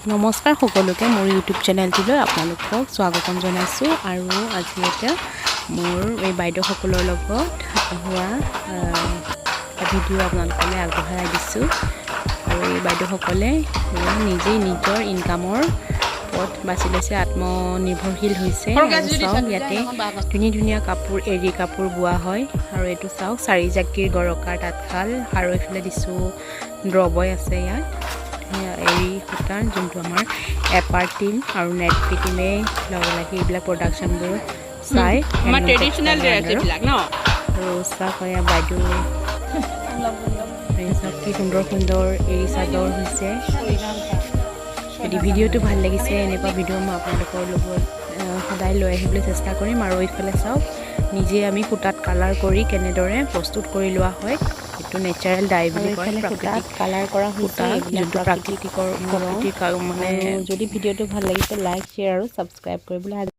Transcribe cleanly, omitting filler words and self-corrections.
নমস্কাৰ সকলোকে মোৰ ইউটিউব চেনেলটিলৈ আপোনালোকক স্বাগতম জনাইছোঁ আৰু আজি এটা মোৰ এই বাইদেউসকলৰ লগত হোৱা ভিডিঅ' আপোনালোকলৈ আগবঢ়াই দিছোঁ আৰু এই বাইদেউসকলে নিজেই নিজৰ ইনকামৰ পথ বাছি লৈছে আত্মনিৰ্ভৰশীল হৈছে চাওক ইয়াতে ধুনীয়া ধুনীয়া কাপোৰ এৰী কাপোৰ বোৱা হয় আৰু এইটো চাওক চাৰিজাকিৰ গৰকাৰ তাঁতশাল আৰু এইফালে দিছোঁ ড্ৰবই আছে ইয়াত এৰী সূতাৰ যোনটো আমাৰ এপাৰ টিম আৰু নেট টিমে লগ লাগি এইবিলাক প্ৰডাকশ্যনবোৰ চাই আমাৰ ট্ৰেডিশ্যনেল ড্ৰেছ এইবিলাক ন আৰু চাওক এয়া বাইদেউ চাওক কি সুন্দৰ সুন্দৰ এৰী চাদৰ হৈছে যদি ভিডিঅ'টো ভাল লাগিছে এনেকুৱা ভিডিঅ' মই আপোনালোকৰ লগত সদায় লৈ আহিবলৈ চেষ্টা কৰিম আৰু এইফালে চাওক নিজে আমি সূতাত কালাৰ কৰি কেনেদৰে প্ৰস্তুত কৰি লোৱা হয় এইটো নেচাৰেল ডাই বুলি কয় প্ৰাকৃতিক কালাৰ কৰা সূতা যোনটো প্ৰাকৃতিকৰ মানে যদি ভিডিঅ'টো ভাল লাগিছে লাইক শ্বেয়াৰ আৰু ছাবস্ক্ৰাইব কৰিবলৈ